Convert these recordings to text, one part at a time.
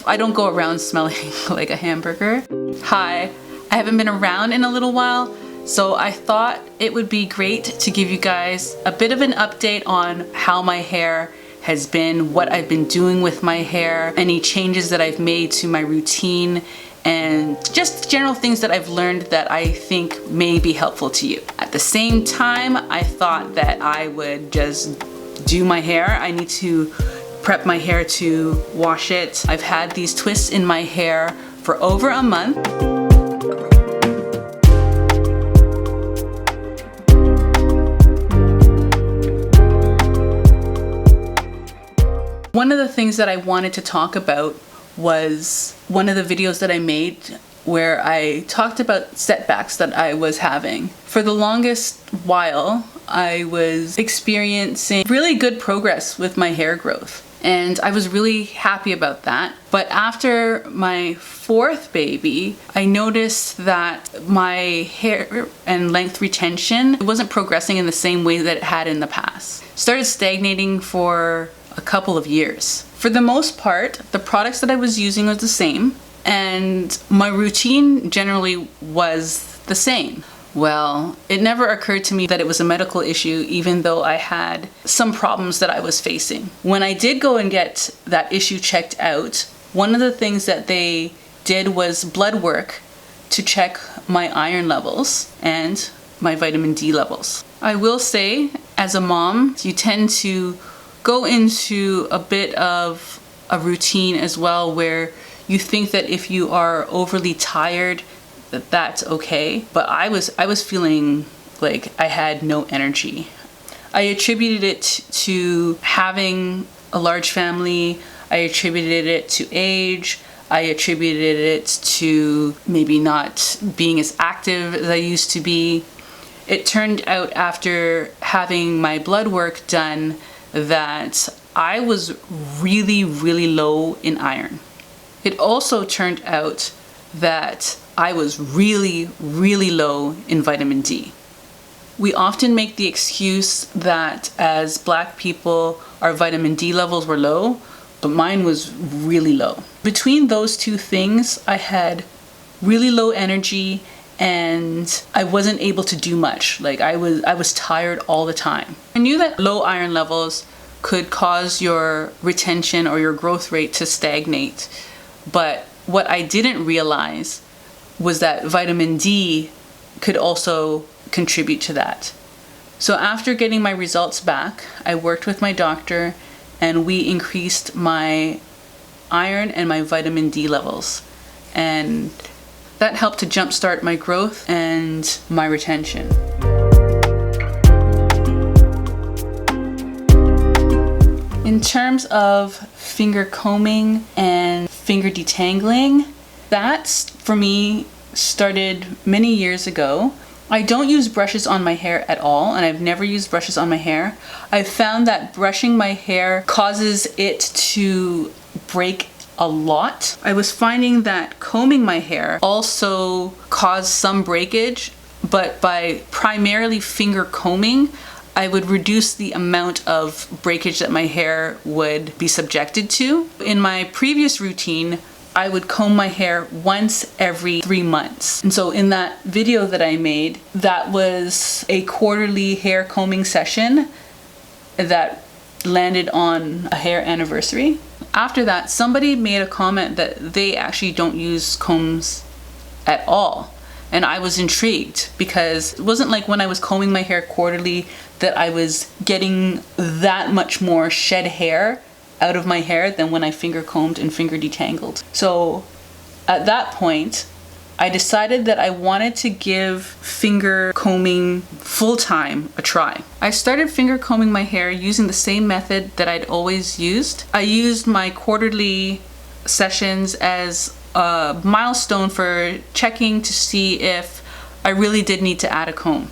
I don't go around smelling like a hamburger. Hi, I haven't been around in a little while, so I thought it would be great to give you guys a bit of an update on how my hair has been, what I've been doing with my hair, any changes that I've made to my routine, and just general things that I've learned that I think may be helpful to you. At the same time, I thought that I would just do my hair. I need to prep my hair to wash it. I've had these twists in my hair for over a month. One of the things that I wanted to talk about was one of the videos that I made where I talked about setbacks that I was having. For the longest while, I was experiencing really good progress with my hair growth, and I was really happy about that. But after my fourth baby, I noticed that my hair and length retention wasn't progressing in the same way that it had in the past. It started stagnating for a couple of years. For the most part, the products that I was using was the same, and my routine generally was the same. Well, it never occurred to me that it was a medical issue, even though I had some problems that I was facing. When I did go and get that issue checked out, one of the things that they did was blood work to check my iron levels and my vitamin D levels. I will say, as a mom, you tend to go into a bit of a routine as well, where you think that if you are overly tired, that's okay. But I was feeling like I had no energy. I attributed it to having a large family. I attributed it to age. I attributed it to maybe not being as active as I used to be. It turned out, after having my blood work done, that I was really, really low in iron. It also turned out that I was really, really low in vitamin D. We often make the excuse that as Black people, our vitamin D levels were low, but mine was really low. Between those two things, I had really low energy and I wasn't able to do much. Like I was tired all the time. I knew that low iron levels could cause your retention or your growth rate to stagnate. But what I didn't realize was that vitamin D could also contribute to that. So after getting my results back, I worked with my doctor and we increased my iron and my vitamin D levels. And that helped to jumpstart my growth and my retention. In terms of finger combing and finger detangling, that for me started many years ago. I don't use brushes on my hair at all, and I've never used brushes on my hair. I've found that brushing my hair causes it to break a lot. I was finding that combing my hair also caused some breakage, but by primarily finger combing, I would reduce the amount of breakage that my hair would be subjected to. In my previous routine, I would comb my hair once every 3 months. And so in that video that I made, that was a quarterly hair combing session that landed on a hair anniversary. After that, somebody made a comment that they actually don't use combs at all. And I was intrigued because it wasn't like when I was combing my hair quarterly that I was getting that much more shed hair out of my hair than when I finger combed and finger detangled. So at that point, I decided that I wanted to give finger combing full-time a try. I started finger combing my hair using the same method that I'd always used. I used my quarterly sessions as a milestone for checking to see if I really did need to add a comb.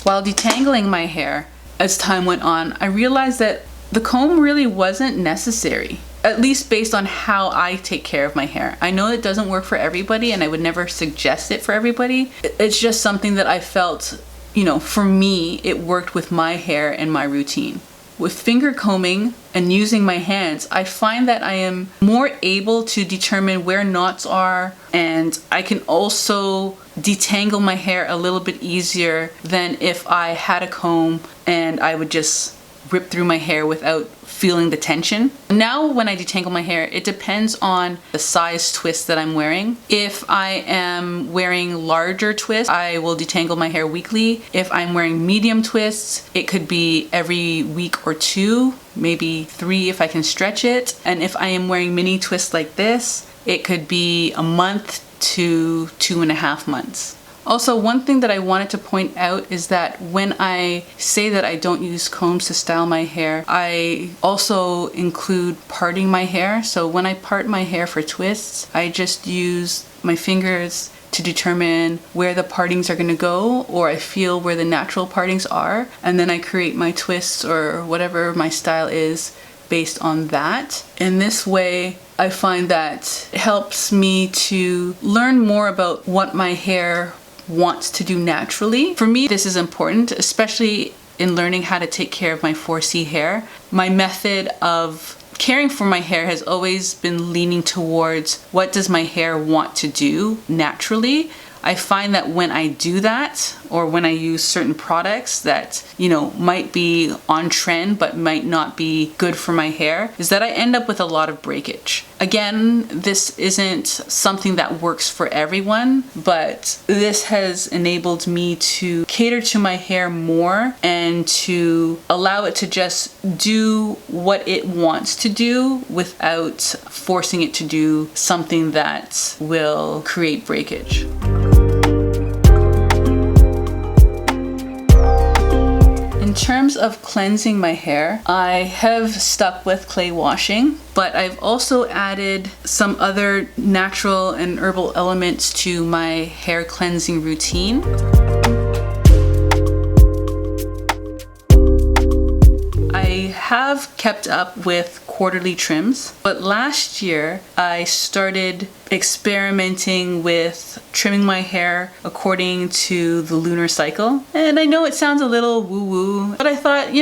While detangling my hair, as time went on, I realized that the comb really wasn't necessary, at least based on how I take care of my hair. I know it doesn't work for everybody, and I would never suggest it for everybody. It's just something that I felt, for me, it worked with my hair and my routine. with finger combing and using my hands, I find that I am more able to determine where knots are, and I can also detangle my hair a little bit easier than if I had a comb and I would just rip through my hair without feeling the tension. Now when I detangle my hair, it depends on the size twist that I'm wearing. If I am wearing larger twists, I will detangle my hair weekly. If I'm wearing medium twists, it could be every week or two, maybe 3 if I can stretch it. And if I am wearing mini twists like this, it could be a month to 2.5 months. Also, one thing that I wanted to point out is that when I say that I don't use combs to style my hair, I also include parting my hair. So when I part my hair for twists, I just use my fingers to determine where the partings are going to go, or I feel where the natural partings are, and then I create my twists or whatever my style is based on that. In this way, I find that it helps me to learn more about what my hair wants to do naturally. For me, this is important, especially in learning how to take care of my 4C hair. My method of caring for my hair has always been leaning towards what does my hair want to do naturally. I find that when I do that, or when I use certain products that, might be on trend but might not be good for my hair, is that I end up with a lot of breakage. Again, this isn't something that works for everyone, but this has enabled me to cater to my hair more and to allow it to just do what it wants to do without forcing it to do something that will create breakage. In terms of cleansing my hair, I have stuck with clay washing, but I've also added some other natural and herbal elements to my hair cleansing routine. I have kept up with quarterly trims, but last year I started experimenting with trimming my hair according to the lunar cycle. And I know it sounds a little woo-woo, but I thought,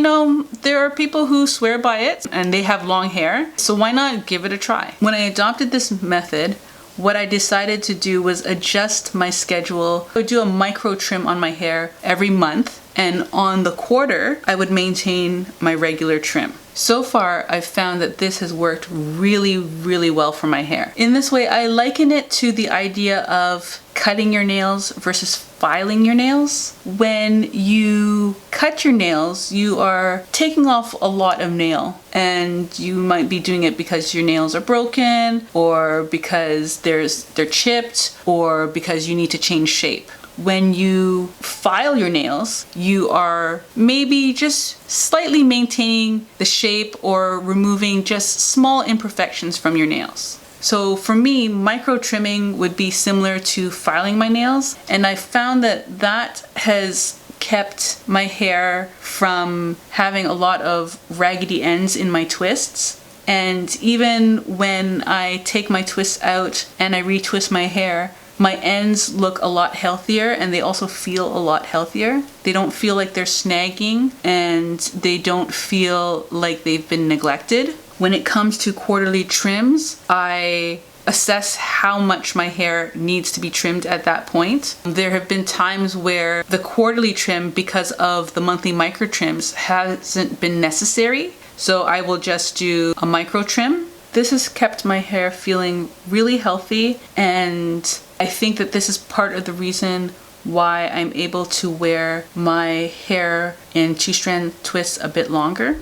there are people who swear by it and they have long hair, so why not give it a try? When I adopted this method, what I decided to do was adjust my schedule. I would do a micro trim on my hair every month, and on the quarter, I would maintain my regular trim. So far, I've found that this has worked really, really well for my hair. In this way, I liken it to the idea of cutting your nails versus filing your nails. When you cut your nails, you are taking off a lot of nail, and you might be doing it because your nails are broken, or because they're chipped, or because you need to change shape. When you file your nails, you are maybe just slightly maintaining the shape or removing just small imperfections from your nails. So for me, micro trimming would be similar to filing my nails, and I found that has kept my hair from having a lot of raggedy ends in my twists. And even when I take my twists out and I retwist my hair, my ends look a lot healthier, and they also feel a lot healthier. They don't feel like they're snagging, and they don't feel like they've been neglected. When it comes to quarterly trims, I assess how much my hair needs to be trimmed at that point. There have been times where the quarterly trim, because of the monthly micro trims, hasn't been necessary. So I will just do a micro trim. This has kept my hair feeling really healthy, and I think that this is part of the reason why I'm able to wear my hair in 2-strand twists a bit longer.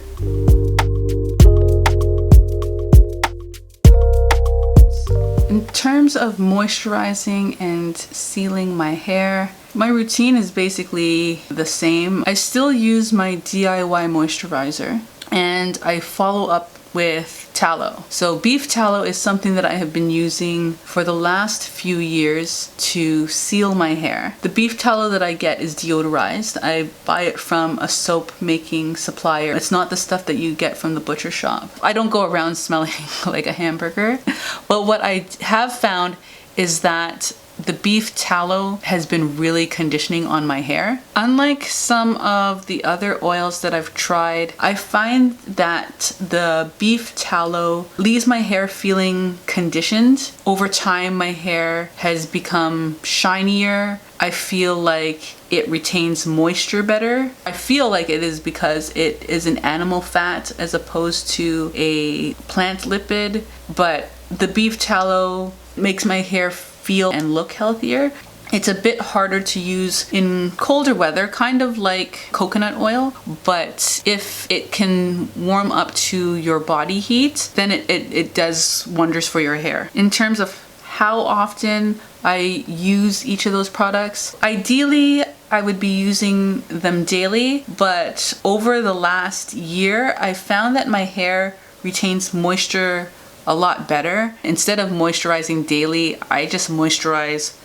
In terms of moisturizing and sealing my hair, my routine is basically the same. I still use my DIY moisturizer, and I follow up with tallow. So beef tallow is something that I have been using for the last few years to seal my hair. The beef tallow that I get is deodorized. I buy it from a soap making supplier. It's not the stuff that you get from the butcher shop. I don't go around smelling like a hamburger, but what I have found is that the beef tallow has been really conditioning on my hair. Unlike some of the other oils that I've tried, I find that the beef tallow leaves my hair feeling conditioned. Over time, my hair has become shinier. I feel like it retains moisture better. I feel like it is because it is an animal fat as opposed to a plant lipid, but the beef tallow makes my hair feel and look healthier. It's a bit harder to use in colder weather, kind of like coconut oil, but if it can warm up to your body heat, then it does wonders for your hair. In terms of how often I use each of those products, ideally I would be using them daily, but over the last year I found that my hair retains moisture a lot better. Instead of moisturizing daily, I just moisturize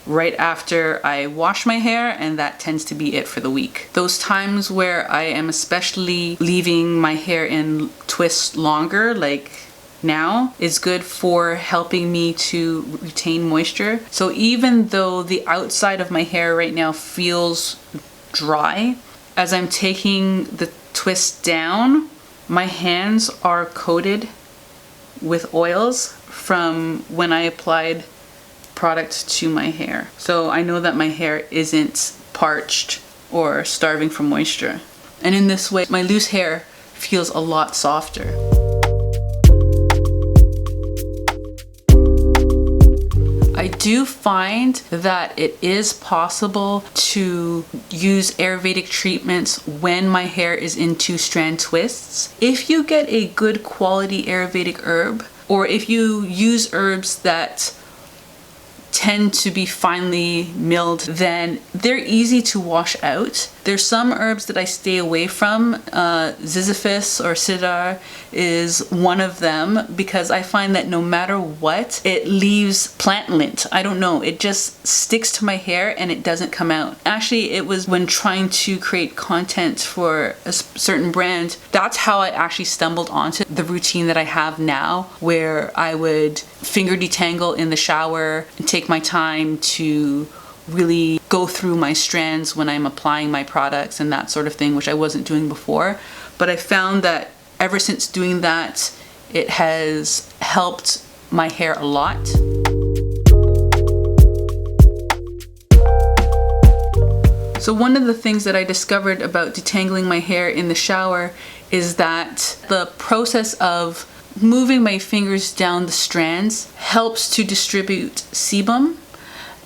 right after I wash my hair, and that tends to be it for the week. Those times where I am especially leaving my hair in twists longer, like now, is good for helping me to retain moisture. So even though the outside of my hair right now feels dry, as I'm taking the twist down, my hands are coated with oils from when I applied product to my hair. So I know that my hair isn't parched or starving for moisture. And in this way, my loose hair feels a lot softer. I do find that it is possible to use Ayurvedic treatments when my hair is in 2-strand twists. If you get a good quality Ayurvedic herb, or if you use herbs that tend to be finely milled, then they're easy to wash out. There's some herbs that I stay away from. Ziziphus or Siddhar is one of them, because I find that no matter what, it leaves plant lint. I don't know, it just sticks to my hair and it doesn't come out. Actually, it was when trying to create content for a certain brand, that's how I actually stumbled onto the routine that I have now, where I would finger detangle in the shower and take my time to really go through my strands when I'm applying my products and that sort of thing, which I wasn't doing before. But I found that ever since doing that, it has helped my hair a lot. So one of the things that I discovered about detangling my hair in the shower is that the process of moving my fingers down the strands helps to distribute sebum.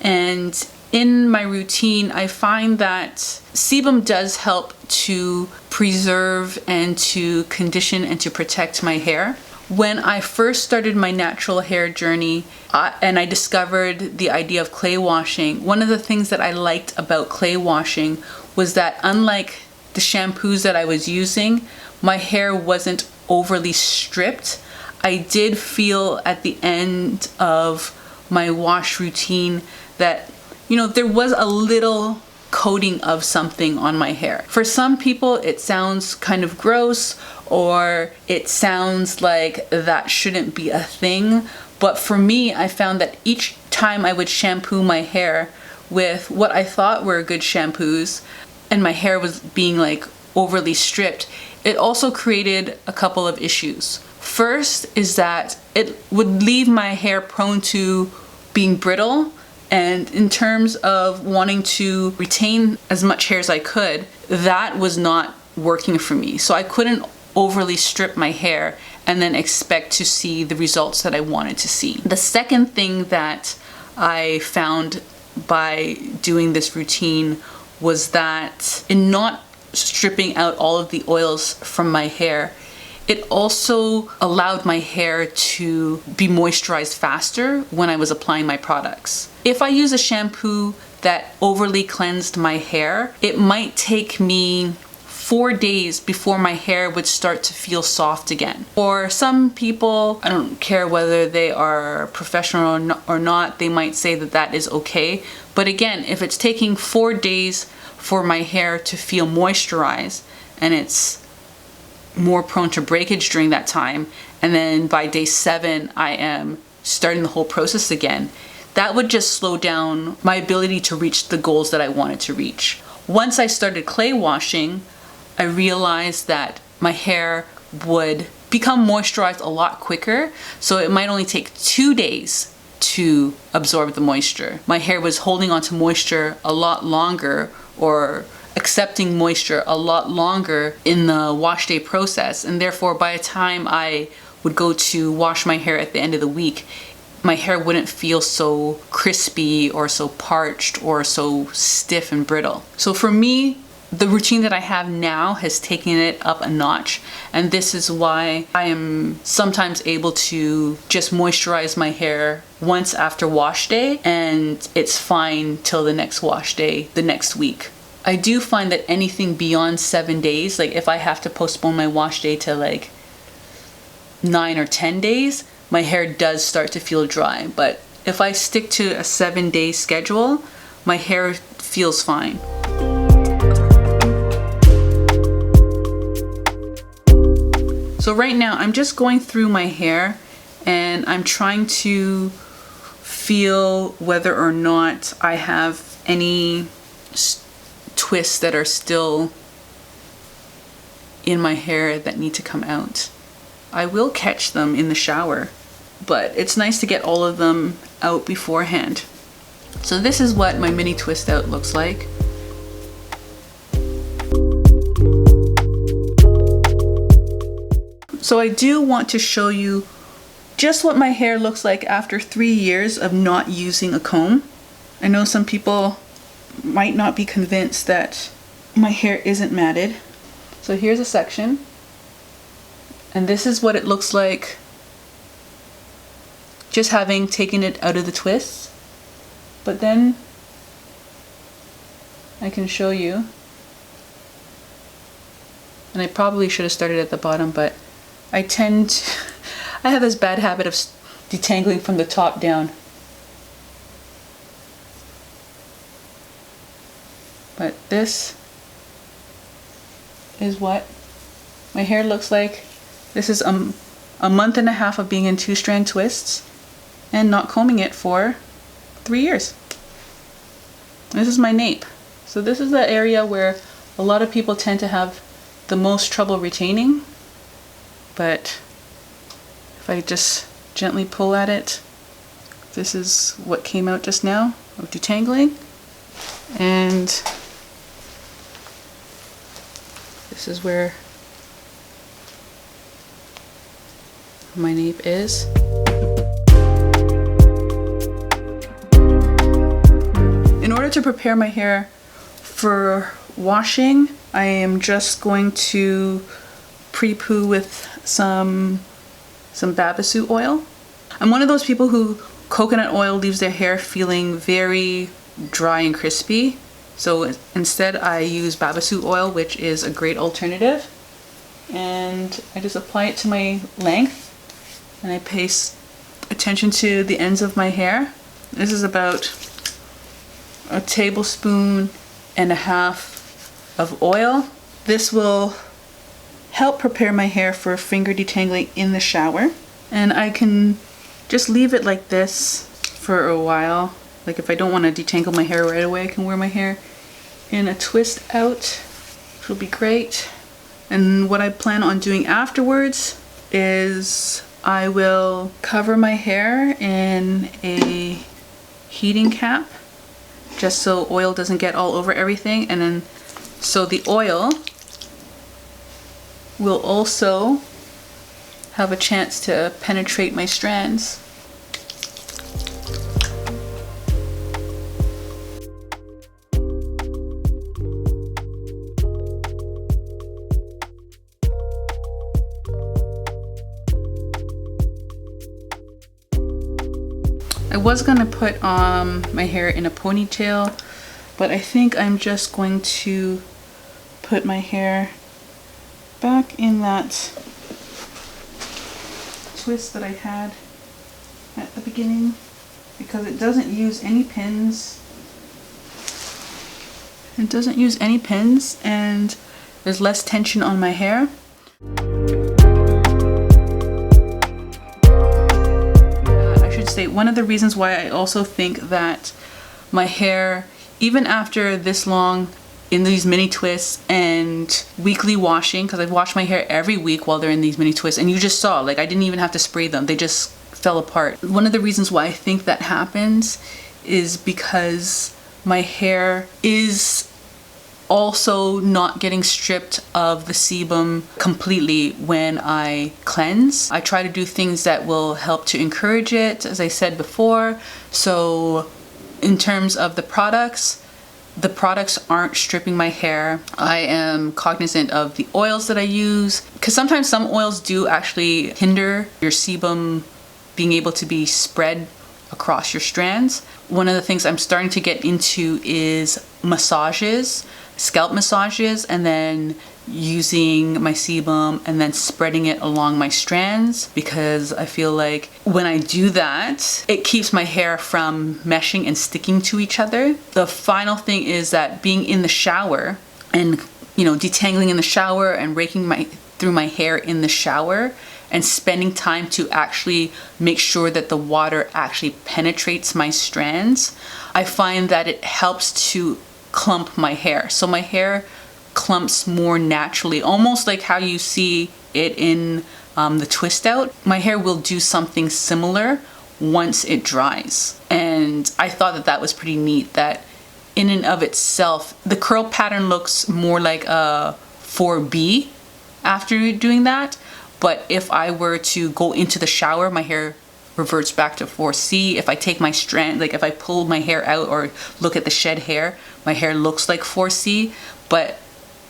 And in my routine, I find that sebum does help to preserve and to condition and to protect my hair. When I first started my natural hair journey and I discovered the idea of clay washing, one of the things that I liked about clay washing was that unlike the shampoos that I was using, my hair wasn't overly stripped. I did feel at the end of my wash routine that, you know, there was a little coating of something on my hair. For some people, it sounds kind of gross, or it sounds like that shouldn't be a thing. But for me, I found that each time I would shampoo my hair with what I thought were good shampoos, and my hair was being like overly stripped, it also created a couple of issues. First is that it would leave my hair prone to being brittle, and in terms of wanting to retain as much hair as I could, that was not working for me. So I couldn't overly strip my hair and then expect to see the results that I wanted to see. The second thing that I found by doing this routine was that in not stripping out all of the oils from my hair, it also allowed my hair to be moisturized faster when I was applying my products. If I use a shampoo that overly cleansed my hair, it might take me 4 days before my hair would start to feel soft again. For some people, I don't care whether they are professional or not, they might say that that is okay. But again, if it's taking 4 days for my hair to feel moisturized and it's more prone to breakage during that time, and then by day 7 I am starting the whole process again, that would just slow down my ability to reach the goals that I wanted to reach. Once I started clay washing, I realized that my hair would become moisturized a lot quicker, so it might only take 2 days to absorb the moisture. My hair was holding onto moisture a lot longer, or accepting moisture a lot longer in the wash day process, and therefore by the time I would go to wash my hair at the end of the week, my hair wouldn't feel so crispy or so parched or so stiff and brittle. So for me, the routine that I have now has taken it up a notch, and this is why I am sometimes able to just moisturize my hair once after wash day, and it's fine till the next wash day the next week. I do find that anything beyond 7 days, like if I have to postpone my wash day to like 9 or 10 days, my hair does start to feel dry. But if I stick to a 7-day schedule, my hair feels fine. So right now I'm just going through my hair and I'm trying to feel whether or not I have any twists that are still in my hair that need to come out. I will catch them in the shower, but it's nice to get all of them out beforehand. So this is what my mini twist out looks like. So I do want to show you just what my hair looks like after 3 years of not using a comb. I know some people might not be convinced that my hair isn't matted. So here's a section, and this is what it looks like just having taken it out of the twists. But then I can show you, and I probably should have started at the bottom, but I have this bad habit of detangling from the top down. But this is what my hair looks like. This is a month and a half of being in 2-strand twists and not combing it for 3 years. This is my nape. So this is the area where a lot of people tend to have the most trouble retaining. But if I just gently pull at it, this is what came out just now of detangling. And this is where my nape is. In order to prepare my hair for washing, I am just going to pre-poo with some babasu oil. I'm one of those people who coconut oil leaves their hair feeling very dry and crispy. So instead I use babasu oil, which is a great alternative. And I just apply it to my length, and I pay attention to the ends of my hair. This is about a tablespoon and a half of oil. This will help prepare my hair for finger detangling in the shower. And I can just leave it like this for a while. Like if I don't want to detangle my hair right away, I can wear my hair in a twist out, which will be great. And what I plan on doing afterwards is I will cover my hair in a heating cap just so oil doesn't get all over everything, and then so the oil will also have a chance to penetrate my strands. I was gonna put my hair in a ponytail, but I think I'm just going to put my hair back in that twist that I had at the beginning, because it doesn't use any pins. It doesn't use any pins, and there's less tension on my hair. should say, one of the reasons why I also think that my hair, even after this long in these mini twists and weekly washing, because I've washed my hair every week while they're in these mini twists, and you just saw, like, I didn't even have to spray them, they just fell apart. One of the reasons why I think that happens is because my hair is also not getting stripped of the sebum completely when I cleanse. I try to do things that will help to encourage it, as I said before. So in terms of the products aren't stripping my hair. I am cognizant of the oils that I use, because sometimes some oils do actually hinder your sebum being able to be spread across your strands. One of the things I'm starting to get into is massages, scalp massages, and then using my sebum and then spreading it along my strands, because I feel like when I do that, it keeps my hair from meshing and sticking to each other. The final thing is that being in the shower and, you know, detangling in the shower and raking through my hair in the shower and spending time to actually make sure that the water actually penetrates my strands, I find that it helps to clump my hair. So my hair clumps more naturally, almost like how you see it in the twist out. My hair will do something similar once it dries. And I thought that that was pretty neat, that in and of itself, the curl pattern looks more like a 4B after doing that. But if I were to go into the shower, my hair reverts back to 4C. If I take my strand, like if I pull my hair out or look at the shed hair, my hair looks like 4C. But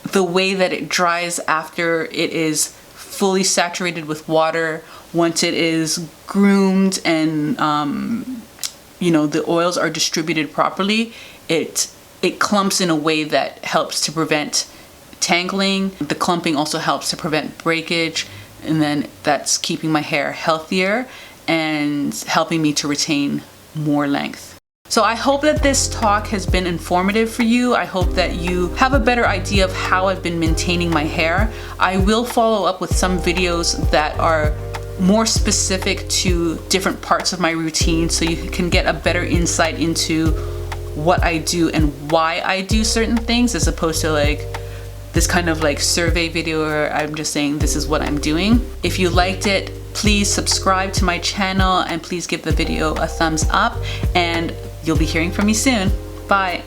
the way that it dries after it is fully saturated with water, once it is groomed and you know, the oils are distributed properly, it clumps in a way that helps to prevent tangling. The clumping also helps to prevent breakage, and then that's keeping my hair healthier and helping me to retain more length. So I hope that this talk has been informative for you. I hope that you have a better idea of how I've been maintaining my hair. I will follow up with some videos that are more specific to different parts of my routine, so you can get a better insight into what I do and why I do certain things, as opposed to like this kind of like survey video where I'm just saying this is what I'm doing. If you liked it, please subscribe to my channel and please give the video a thumbs up, and you'll be hearing from me soon. Bye.